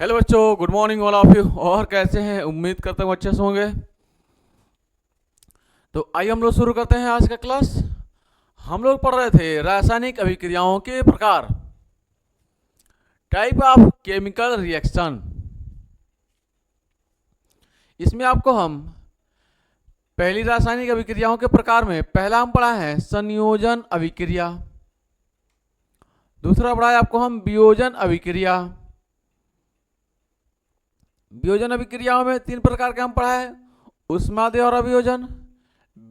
Hello बच्चों, good morning all of you. और कैसे हैं? उम्मीद करता हूँ अच्छे से होंगे। तो आइए हम लोग शुरू करते हैं आज का क्लास। हम लोग पढ़ रहे थे रासायनिक अभिक्रियाओं के प्रकार, टाइप ऑफ केमिकल रिएक्शन। इसमें आपको हम पहली रासायनिक अभिक्रियाओं के प्रकार में पहला हम पढ़ा है संयोजन अभिक्रिया, दूसरा पढ़ा है आपको हम वियोजन अभिक्रिया। वियोजन अभिक्रियाओं में तीन प्रकार के हम पढ़ा है, ऊष्मा द्वारा वियोजन,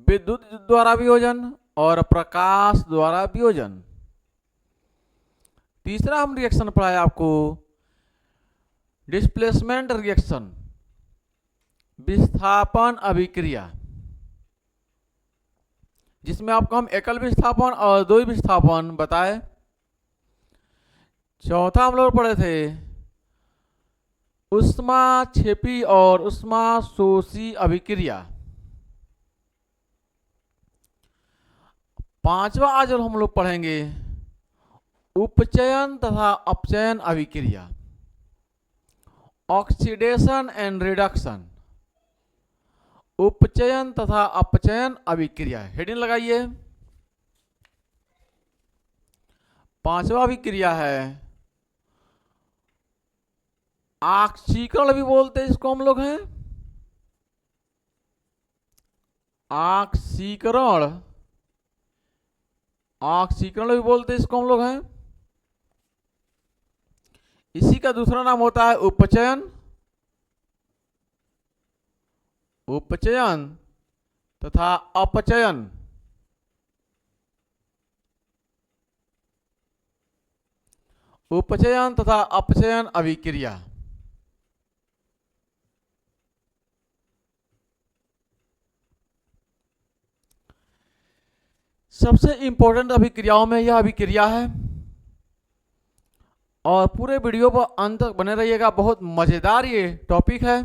विद्युत द्वारा वियोजन और प्रकाश द्वारा वियोजन। तीसरा हम रिएक्शन पढ़ा है आपको डिस्प्लेसमेंट रिएक्शन, विस्थापन अभिक्रिया, जिसमें आपको हम एकल विस्थापन और द्वि विस्थापन बताए। चौथा हम लोग पढ़े थे ऊष्मा क्षेपी और ऊष्मा शोषी अभिक्रिया। पांचवा आज हम लोग पढ़ेंगे उपचयन तथा अपचयन अभिक्रिया, ऑक्सीडेशन एंड रिडक्शन। उपचयन तथा अपचयन अभिक्रिया, हेडिंग लगाइए। पांचवा अभिक्रिया है ऑक्सीकरण भी बोलते हैं इसको हम लोग हैं, ऑक्सीकरण, ऑक्सीकरण भी बोलते हैं इसको हम लोग हैं। इसी का दूसरा नाम होता है उपचयन, उपचयन तथा अपचयन। उपचयन तथा अपचयन अभिक्रिया। सबसे इंपॉर्टेंट अभिक्रियाओं में यह अभिक्रिया है और पूरे वीडियो पर अंत तक बने रहिएगा, बहुत मजेदार ये टॉपिक है।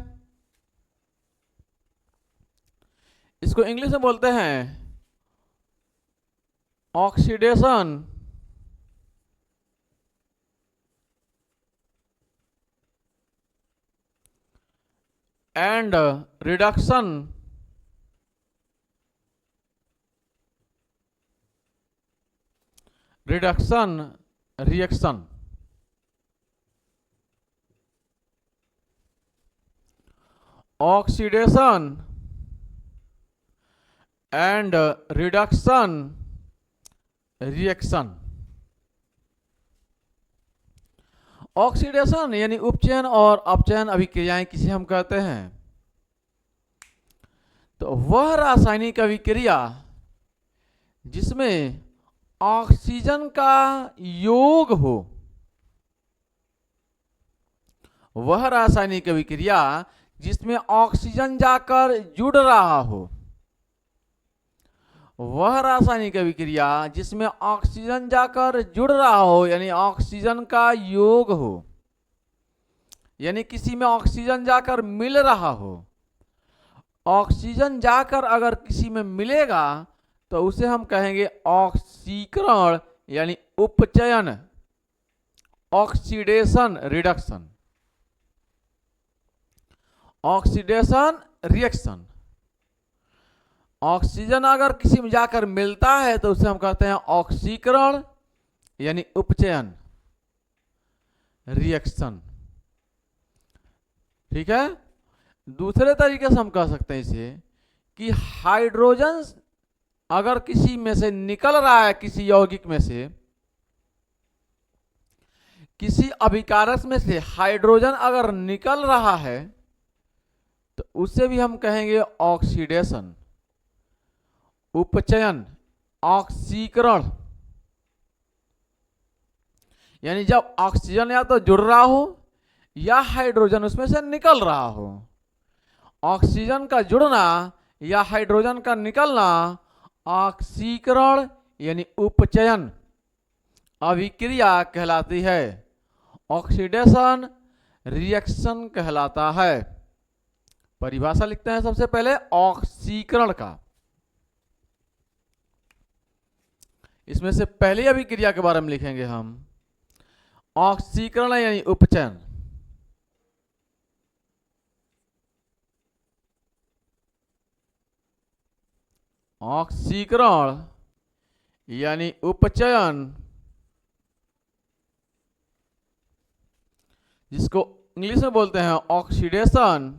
इसको इंग्लिश में बोलते हैं oxidation and reduction reaction. Oxidation and reduction reaction. Oxidation यानी उपचयन और अपचयन अभिक्रियाएं किसे हम कहते हैं, तो वह रासायनिक अभिक्रिया जिसमें ऑक्सीजन का योग हो, वह रासायनिक अभिक्रिया जिसमें ऑक्सीजन जाकर जुड़ रहा हो, वह रासायनिक अभिक्रिया जिसमें ऑक्सीजन जाकर जुड़ रहा हो यानी ऑक्सीजन का योग हो, यानी किसी में ऑक्सीजन जाकर मिल रहा हो। ऑक्सीजन जाकर अगर किसी में मिलेगा तो उसे हम कहेंगे ऑक्सीकरण यानी उपचयन, oxidation reduction, oxidation reaction. Oxygen अगर किसी में जाकर मिलता है तो उसे हम कहते हैं ऑक्सीकरण यानी उपचयन रिएक्शन। ठीक है। दूसरे तरीके से हम कह सकते हैं इसे कि हाइड्रोजन अगर किसी में से निकल रहा है, किसी यौगिक में से, किसी अभिकारक में से हाइड्रोजन अगर निकल रहा है तो उसे भी हम कहेंगे ऑक्सीडेशन, उपचयन, ऑक्सीकरण। यानी जब ऑक्सीजन या तो जुड़ रहा हो या हाइड्रोजन उसमें से निकल रहा हो। ऑक्सीजन का जुड़ना या हाइड्रोजन का निकलना ऑक्सीकरण यानी उपचयन अभिक्रिया कहलाती है, ऑक्सीडेशन रिएक्शन कहलाता है। परिभाषा लिखते हैं सबसे पहले ऑक्सीकरण का। इसमें से पहली अभिक्रिया के बारे में लिखेंगे हम ऑक्सीकरण यानी उपचयन। ऑक्सीकरण यानी उपचयन, जिसको इंग्लिश में बोलते हैं ऑक्सीडेशन,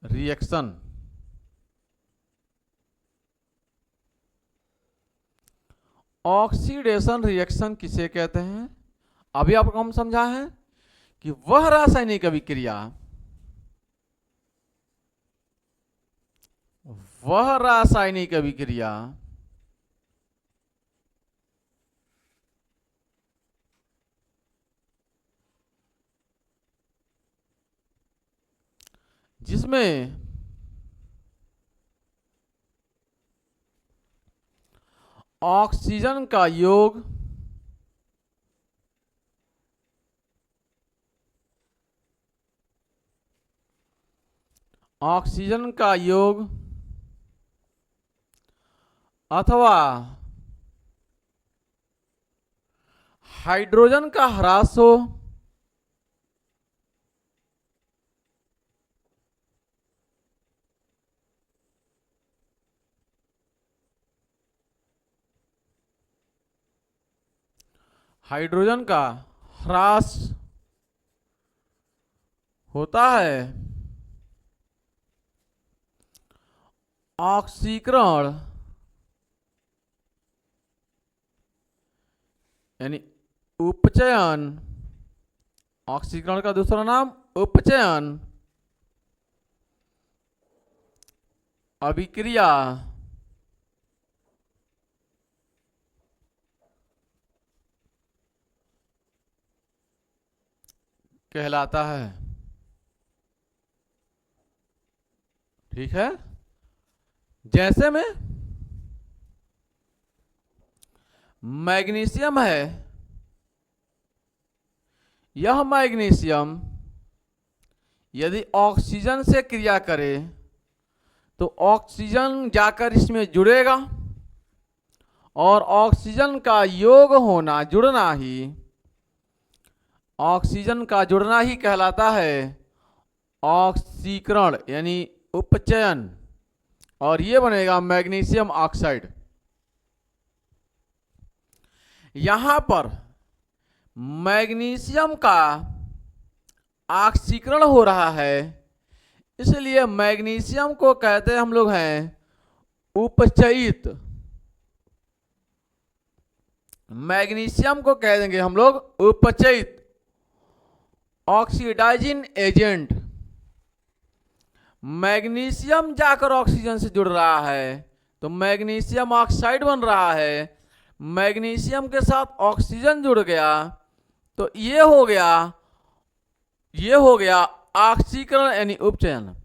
रिएक्शन। ऑक्सीडेशन रिएक्शन किसे कहते हैं? अभी आपको हम समझा है कि वह रासायनिक अभिक्रिया, वह रासायनिक अभिक्रिया जिसमें ऑक्सीजन का योग अथवा हाइड्रोजन का ह्रास हो, हाइड्रोजन का ह्रास होता है ऑक्सीकरण यानी उपचयन। ऑक्सीकरण का दूसरा नाम उपचयन अभिक्रिया कहलाता है। ठीक है, जैसे में मैग्नीशियम है, यह मैग्नीशियम यदि ऑक्सीजन से क्रिया करे तो ऑक्सीजन जाकर इसमें जुड़ेगा और ऑक्सीजन का योग होना, जुड़ना ही, ऑक्सीजन का जुड़ना ही कहलाता है ऑक्सीकरण यानी उपचयन, और ये बनेगा मैग्नीशियम ऑक्साइड। यहां पर मैग्नीशियम का ऑक्सीकरण हो रहा है, इसलिए मैग्नीशियम को कहते हैं हम लोग हैं उपचयित। मैग्नीशियम को कह देंगे हम लोग उपचयित ऑक्सीडाइजिंग एजेंट। मैग्नीशियम जाकर ऑक्सीजन से जुड़ रहा है तो मैग्नीशियम ऑक्साइड बन रहा है, मैग्नीशियम के साथ ऑक्सीजन जुड़ गया तो ये हो गया ऑक्सीकरण यानी उपचयन।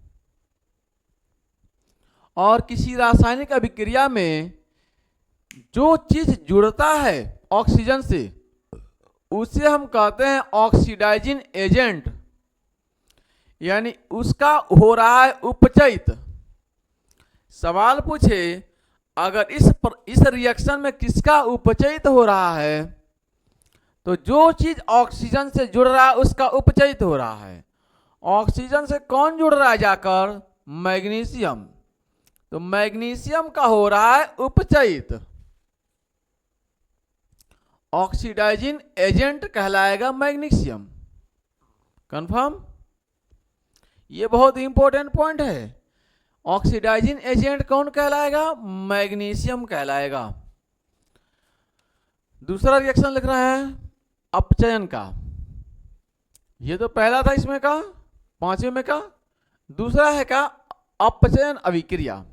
और किसी रासायनिक अभिक्रिया में जो चीज जुड़ता है ऑक्सीजन से उसे हम कहते हैं ऑक्सीडाइजिंग एजेंट, यानी उसका हो रहा है उपचयित। सवाल पूछे अगर इस रिएक्शन में किसका उपचयित हो रहा है, तो जो चीज ऑक्सीजन से जुड़ रहा है उसका उपचयित हो रहा है। ऑक्सीजन से कौन जुड़ रहा है जाकर? मैग्नीशियम। तो मैग्नीशियम का हो रहा है उपचयित, ऑक्सीडाइजिंग एजेंट कहलाएगा मैग्नीशियम। कंफर्म? ये बहुत इंपॉर्टेंट पॉइंट है। ऑक्सीडाइजिंग एजेंट कौन कहलाएगा? मैग्नीशियम कहलाएगा। दूसरा रिएक्शन लिख रहे हैं अपचयन का। ये तो पहला था इसमें का, पांचवें में का। दूसरा है का अपचयन अभिक्रिया।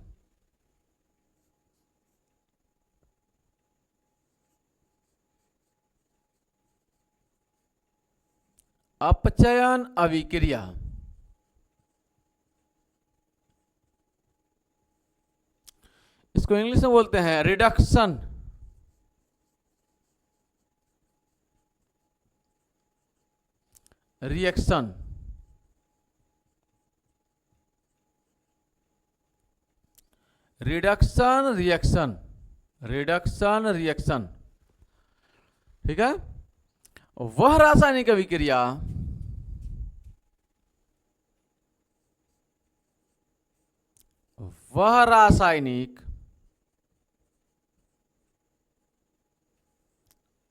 अपचयन अभिक्रिया इसको इंग्लिश में बोलते हैं reduction. Reaction reduction reaction reduction reaction. ठीक है, वह रासायनिक अभिक्रिया वह रासायनिक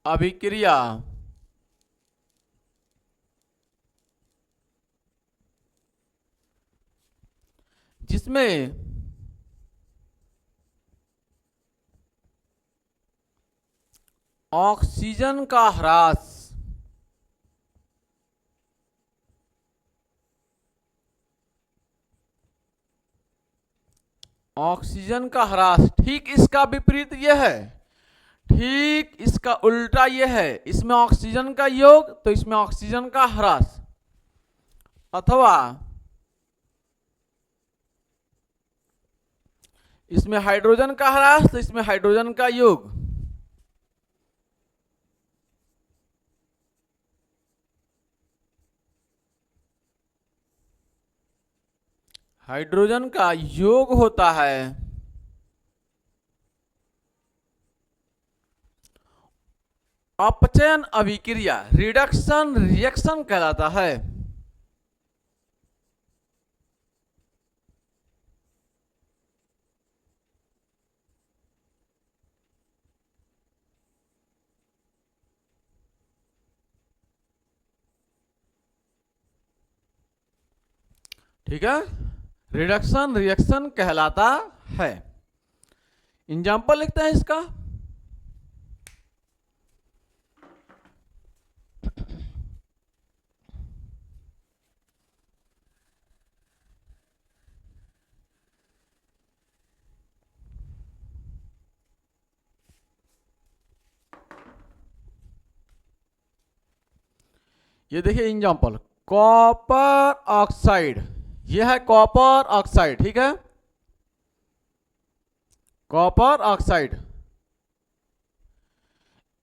अभिक्रिया जिसमें ऑक्सीजन का ह्रास ठीक इसका विपरीत यह है, ठीक इसका उल्टा यह है। इसमें ऑक्सीजन का योग तो इसमें ऑक्सीजन का ह्रास, अथवा इसमें हाइड्रोजन का ह्रास तो इसमें हाइड्रोजन का योग। हाइड्रोजन का योग होता है अपचयन अभिक्रिया, रिडक्शन रिएक्शन कहलाता है। ठीक है, रिडक्शन रिएक्शन कहलाता है। एग्जाम्पल लिखते हैं इसका। ये देखिए एग्जाम्पल, कॉपर ऑक्साइड, यह है कॉपर ऑक्साइड, ठीक है, कॉपर ऑक्साइड।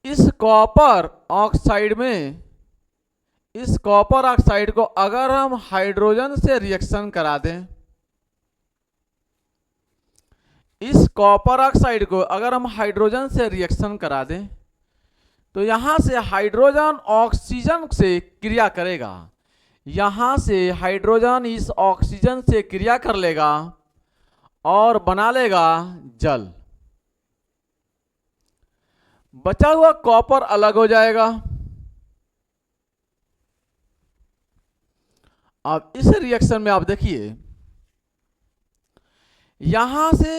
इस कॉपर ऑक्साइड में, इस कॉपर ऑक्साइड को अगर हम हाइड्रोजन से रिएक्शन करा दें, इस कॉपर ऑक्साइड को अगर हम हाइड्रोजन से रिएक्शन करा दें तो यहां से हाइड्रोजन ऑक्सीजन से क्रिया करेगा, यहां से हाइड्रोजन इस ऑक्सीजन से क्रिया कर लेगा और बना लेगा जल। बचा हुआ कॉपर अलग हो जाएगा। अब इस रिएक्शन में आप देखिए, यहां से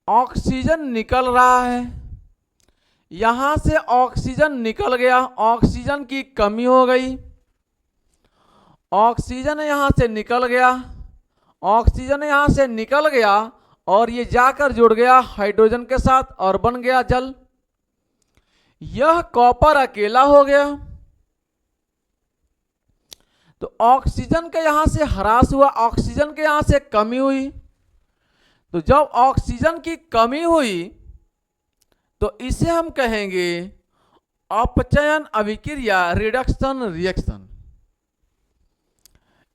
ऑक्सीजन निकल रहा है, यहां से ऑक्सीजन निकल गया, ऑक्सीजन की कमी हो गई, ऑक्सीजन यहां से निकल गया, ऑक्सीजन यहां से निकल गया और ये जाकर जुड़ गया हाइड्रोजन के साथ और बन गया जल। यह कॉपर अकेला हो गया। तो ऑक्सीजन के यहां से ह्रास हुआ, ऑक्सीजन के यहां से कमी हुई। तो जब ऑक्सीजन की कमी हुई तो इसे हम कहेंगे अपचयन अभिक्रिया, रिडक्शन रिएक्शन।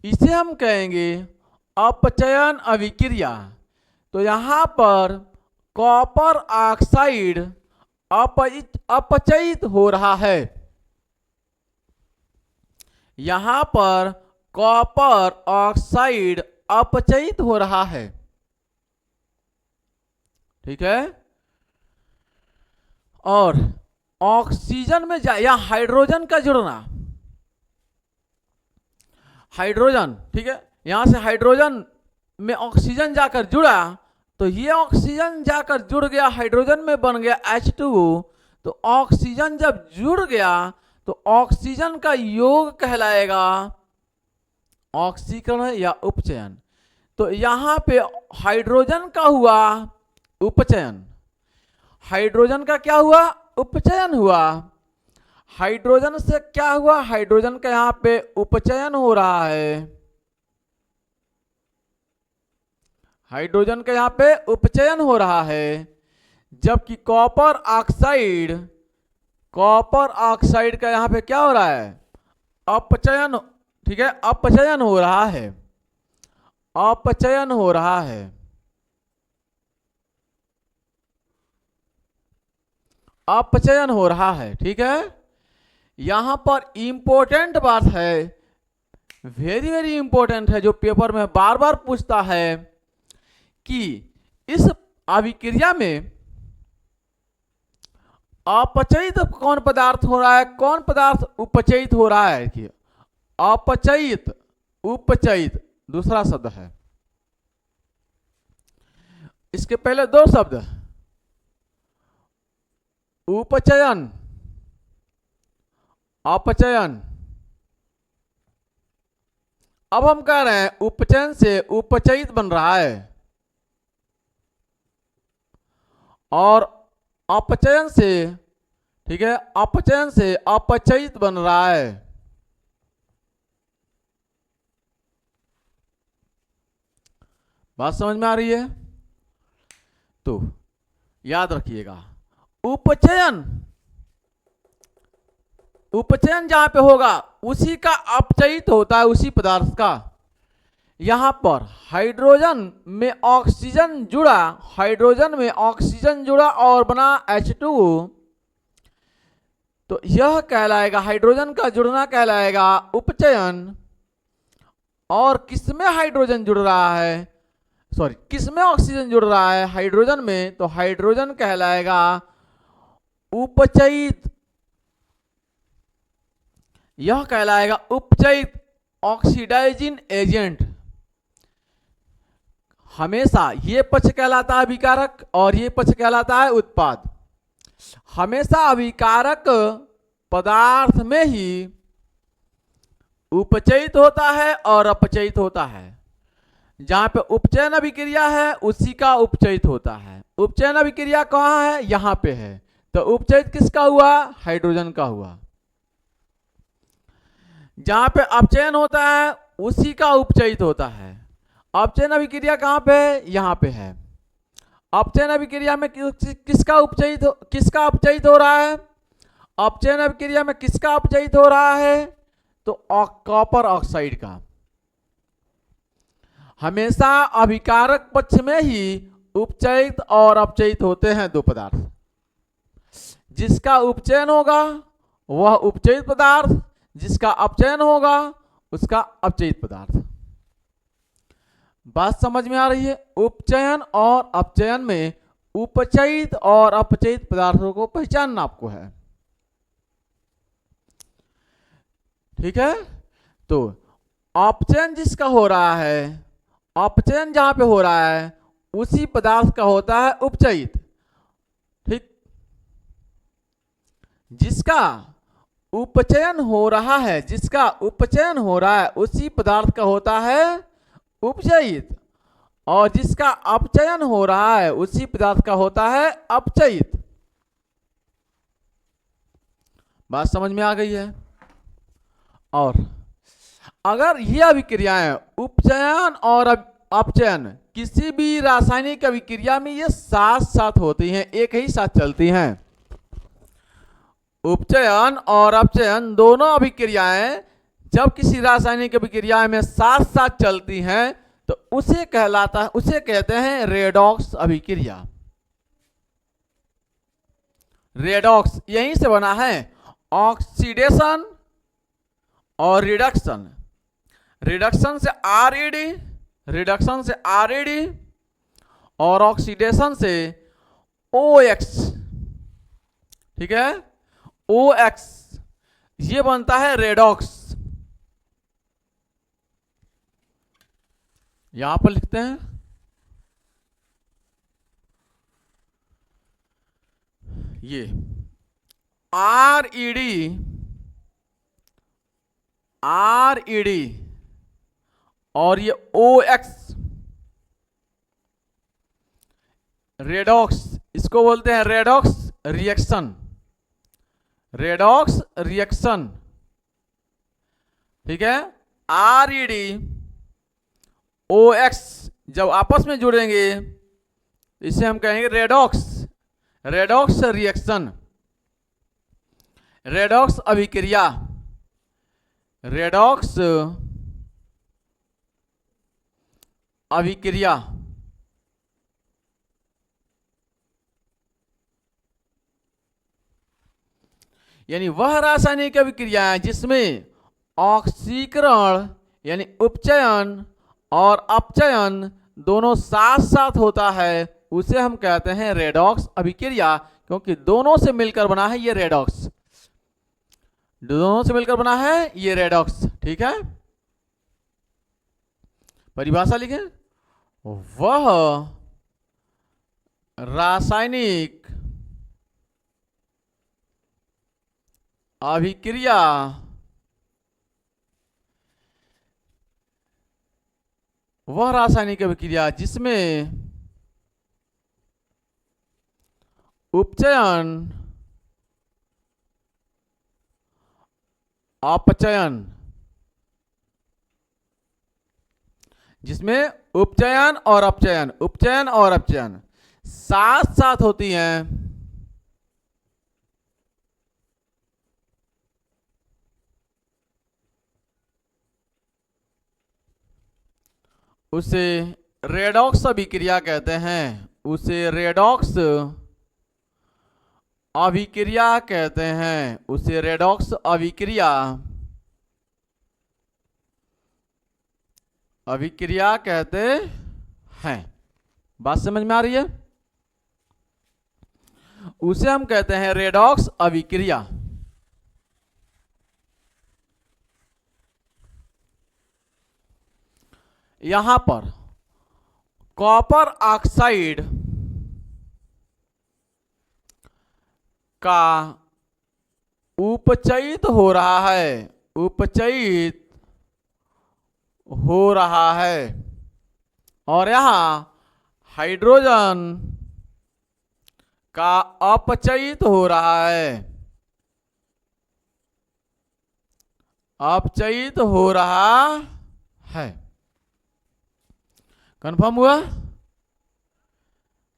इसे हम कहेंगे अपचयन अभिक्रिया। तो यहां पर कॉपर ऑक्साइड अपचयित हो रहा है, यहां पर कॉपर ऑक्साइड अपचयित हो रहा है, ठीक है। और ऑक्सीजन में या हाइड्रोजन का जुड़ना, हाइड्रोजन, ठीक है, यहां से हाइड्रोजन में ऑक्सीजन जाकर जुड़ा तो ये ऑक्सीजन जाकर जुड़ गया हाइड्रोजन में, बन गया H2O। तो ऑक्सीजन जब जुड़ गया तो ऑक्सीजन का योग कहलाएगा ऑक्सीकरण या उपचयन। तो यहां पे हाइड्रोजन का हुआ उपचयन, हाइड्रोजन का क्या हुआ, उपचयन हुआ। हाइड्रोजन से क्या हुआ, हाइड्रोजन का यहां पे उपचयन हो रहा है, हाइड्रोजन का यहां पे उपचयन हो रहा है। जबकि कॉपर ऑक्साइड, कॉपर ऑक्साइड का यहां पे क्या हो रहा है, अपचयन, ठीक है, अपचयन हो रहा है, अपचयन हो रहा है, अपचयन हो रहा है, ठीक है। यहां पर इंपॉर्टेंट बात है, वेरी वेरी इंपॉर्टेंट है, जो पेपर में बार बार पूछता है कि इस अभिक्रिया में अपचयित कौन पदार्थ हो रहा है, कौन पदार्थ उपचयित हो रहा है कि अपचयित, उपचयित दूसरा शब्द है। इसके पहले दो शब्द उपचयन, अपचयन। अब हम कह रहे हैं उपचयन से उपचयित बन रहा है और अपचयन से, ठीक है, अपचयन से अपचयित बन रहा है। बात समझ में आ रही है? तो याद रखिएगा, उपचयन, उपचयन जहां पे होगा उसी का अपचयित होता है, उसी पदार्थ का। यहां पर हाइड्रोजन में ऑक्सीजन जुड़ा, हाइड्रोजन में ऑक्सीजन जुड़ा और बना H2O, तो यह कहलाएगा, हाइड्रोजन का जुड़ना कहलाएगा उपचयन। और किसमें हाइड्रोजन जुड़ रहा है, सॉरी किसमें ऑक्सीजन जुड़ रहा है, हाइड्रोजन में, तो हाइड्रोजन कहलाएगा उपचयित। यह कहलाएगा उपचयित ऑक्सीडाइजिंग एजेंट। हमेशा ये पक्ष कहलाता है अभिकारक और ये पक्ष कहलाता है उत्पाद। हमेशा अभिकारक पदार्थ में ही उपचयित होता है और अपचयित होता है। जहां पे उपचयन अभिक्रिया है उसी का उपचयित होता है। उपचयन अभिक्रिया कहां है, यहां पे है, तो उपचयित किसका हुआ, हाइड्रोजन का हुआ। जहां पे अपचयन होता है उसी का उपचयित होता है। अपचयन अभिक्रिया कहां पे है, यहां पे है। अपचयन अभिक्रिया में किसका अपचयित हो रहा है, अपचयन अभिक्रिया में किसका अपचयित हो रहा है, तो कॉपर ऑक्साइड का। हमेशा अभिकारक पक्ष में ही उपचयित और अपचयित होते हैं दो पदार्थ। जिसका उपचयन होगा वह उपचयित पदार्थ, जिसका अपचयन होगा उसका अपचयित पदार्थ। बात समझ में आ रही है? उपचयन और अपचयन में उपचयित और अपचयित पदार्थों को पहचानना आपको है, ठीक है। तो अपचयन जिसका हो रहा है, अपचयन जहां पे हो रहा है उसी पदार्थ का होता है उपचयित, ठीक। जिसका उपचयन हो रहा है, जिसका उपचयन हो रहा है उसी पदार्थ का होता है उपचयित, और जिसका अपचयन हो रहा है उसी पदार्थ का होता है अपचयित। बात समझ में आ गई है? और अगर ये अभिक्रियाएं उपचयन और अपचयन किसी भी रासायनिक अभिक्रिया में ये साथ साथ होती हैं, एक ही साथ चलती हैं, उपचयन और अपचयन दोनों अभिक्रियाएं जब किसी रासायनिक अभिक्रिया में साथ साथ चलती हैं तो उसे कहलाता है, उसे कहते हैं रेडॉक्स अभिक्रिया। रेडॉक्स यहीं से बना है, ऑक्सीडेशन और रिडक्शन। रिडक्शन से आरईडी, रिडक्शन से आरईडी, और ऑक्सीडेशन से ओएक्स, ठीक है, ओएक्स, ये बनता है रेडॉक्स। यहां पर लिखते हैं, ये आरईडी, आरईडी और ये ओएक्स, रेडॉक्स, इसको बोलते हैं रेडॉक्स रिएक्शन, रेडॉक्स रिएक्शन, ठीक है। आरईडी ओएक्स जब आपस में जुड़ेंगे इसे हम कहेंगे रेडॉक्स, रेडॉक्स रिएक्शन, रेडॉक्स अभिक्रिया, रेडॉक्स अभिक्रिया। यानी वह रासायनिक अभिक्रियाएं जिसमें ऑक्सीकरण यानी उपचयन और अपचयन दोनों साथ साथ होता है उसे हम कहते हैं रेडॉक्स अभिक्रिया, क्योंकि दोनों से मिलकर बना है ये रेडॉक्स, दोनों से मिलकर बना है ये रेडॉक्स। ठीक है, परिभाषा लिखें, वह रासायनिक अभिक्रिया जिसमें उपचयन अपचयन, जिसमें उपचयन और अपचयन साथ साथ होती हैं, उसे रेडॉक्स अभिक्रिया कहते हैं, उसे रेडॉक्स अभिक्रिया कहते हैं, उसे रेडॉक्स अभिक्रिया कहते हैं। बात समझ में आ रही है? उसे हम कहते हैं रेडॉक्स अभिक्रिया। यहां पर कॉपर ऑक्साइड का उपचयित हो रहा है, और यहां हाइड्रोजन का अपचयित हो रहा है, कंफर्म हुआ?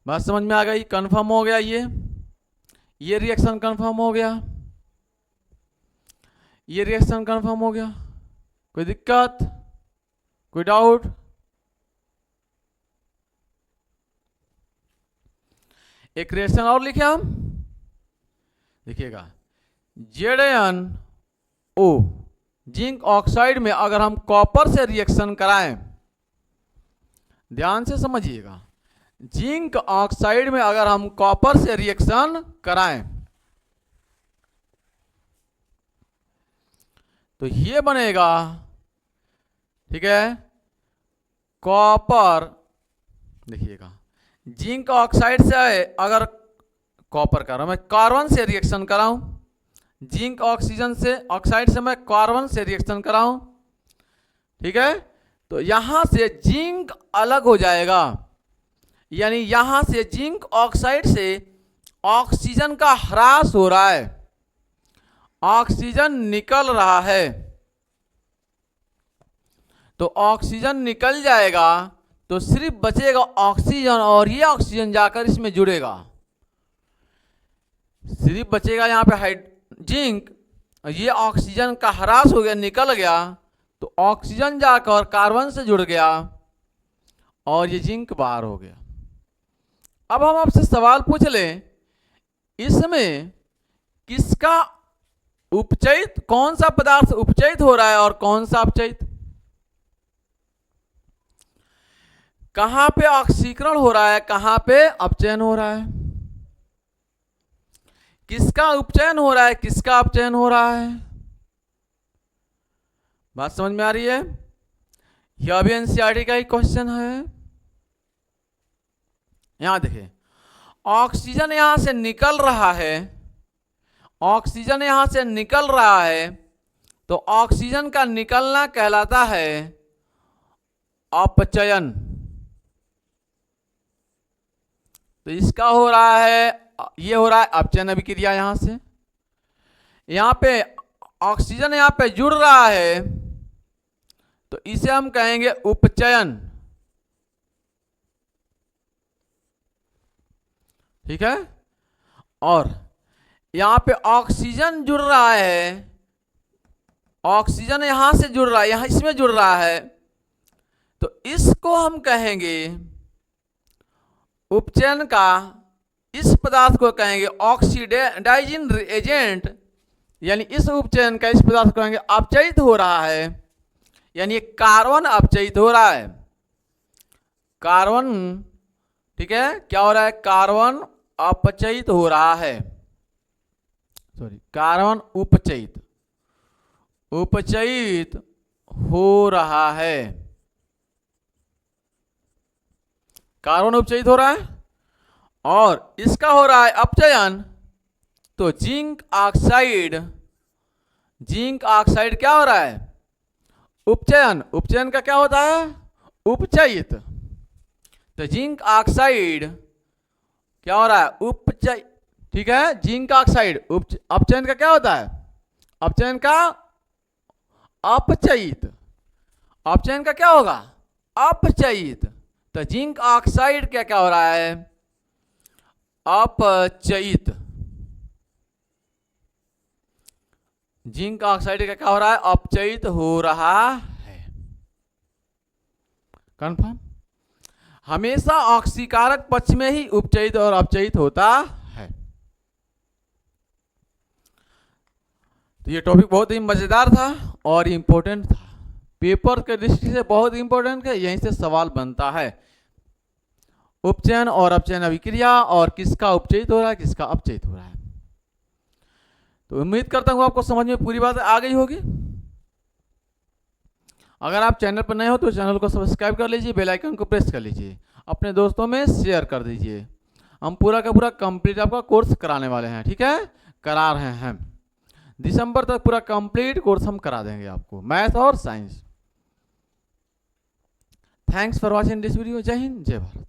बात समझ में आ गई? कंफर्म हो गया, ये रिएक्शन कंफर्म हो गया, ये रिएक्शन कंफर्म हो गया। कोई दिक्कत, कोई डाउट? एक रिएक्शन और लिखे हम, देखिएगा, ZnO जिंक ऑक्साइड में अगर हम कॉपर से रिएक्शन कराएं, ध्यान से समझिएगा, जिंक ऑक्साइड में अगर हम कॉपर से रिएक्शन कराएं तो ये बनेगा, ठीक है, कॉपर, देखिएगा, जिंक ऑक्साइड से अगर कॉपर कर रहा हूं मैं, कार्बन से रिएक्शन कराऊं, जिंक ऑक्साइड से मैं कार्बन से रिएक्शन कराऊं, ठीक है, तो यहां से जिंक अलग हो जाएगा, यानी यहां से जिंक ऑक्साइड से ऑक्सीजन का ह्रास हो रहा है, ऑक्सीजन निकल रहा है, तो ऑक्सीजन निकल जाएगा तो सिर्फ बचेगा ऑक्सीजन, और ये ऑक्सीजन जाकर इसमें जुड़ेगा, सिर्फ बचेगा यहां पे जिंक, ये ऑक्सीजन का ह्रास हो गया, निकल गया, तो ऑक्सीजन जाकर कार्बन से जुड़ गया और ये जिंक बाहर हो गया। अब हम आपसे सवाल पूछ लें, इसमें किसका उपचयित, कौन सा पदार्थ उपचयित हो रहा है और कौन सा अपचयित? कहां पे ऑक्सीकरण हो रहा है, कहां पे अपचयन हो रहा है? किसका उपचयन हो रहा है, किसका अपचयन हो रहा है? बात समझ में आ रही है? यह भी एनसीईआरटी का ही क्वेश्चन है। यहां देखिए, ऑक्सीजन यहां से निकल रहा है, ऑक्सीजन यहां से निकल रहा है, तो ऑक्सीजन का निकलना कहलाता है अपचयन। तो इसका हो रहा है, ये हो रहा है अपचयन अभिक्रिया। यहां से यहां पे ऑक्सीजन यहां पे जुड़ रहा है, तो इसे हम कहेंगे उपचयन, ठीक है, और यहां पे ऑक्सीजन जुड़ रहा है, ऑक्सीजन यहां से जुड़ रहा है, यहां इसमें जुड़ रहा है, तो इसको हम कहेंगे उपचयन का, इस पदार्थ को कहेंगे ऑक्सीडाइजिंग एजेंट, यानी इस उपचयन का इस पदार्थ को कहेंगे अपचयित हो रहा है, यानी कार्बन अपचयित हो रहा है, कार्बन, ठीक है, क्या हो रहा है, कार्बन अपचयित हो रहा है, सॉरी कार्बन उपचयित, उपचयित हो रहा है, कार्बन उपचयित हो रहा है और इसका हो रहा है अपचयन, तो जिंक ऑक्साइड, जिंक ऑक्साइड क्या हो रहा है, उपचयन, उपचयन का क्या होता है, उपचयित, तो जिंक ऑक्साइड क्या हो रहा है, उपचय, ठीक है, जिंक ऑक्साइड अपचयन का क्या होता है, अपचयन का अपचयित, अपचयन का क्या होगा, अपचयित, तो जिंक ऑक्साइड क्या क्या हो रहा है, अपचयित, जिंक ऑक्साइड का क्या हो रहा है, अपचयित हो रहा है। कंफर्म, हमेशा ऑक्सीकारक पक्ष में ही उपचयित और अपचयित होता है। तो ये टॉपिक बहुत ही मजेदार था और इम्पोर्टेंट था, पेपर के दृष्टि से बहुत इंपॉर्टेंट है, यहीं से सवाल बनता है, उपचयन और अपचयन अभिक्रिया और किसका उपचयित हो रहा है, किसका अपचयित हो रहा है। तो उम्मीद करता हूं आपको समझ में पूरी बात आ गई होगी। अगर आप चैनल पर नए हो तो चैनल को सब्सक्राइब कर लीजिए, बेल आइकन को प्रेस कर लीजिए, अपने दोस्तों में शेयर कर दीजिए। हम पूरा का पूरा कंप्लीट आपका कोर्स कराने वाले हैं, ठीक है, करा रहे हैं, दिसंबर तक पूरा कंप्लीट कोर्स हम करा देंगे आपको, मैथ और science. Thanks for watching this video. जय हिंद, जय भारत।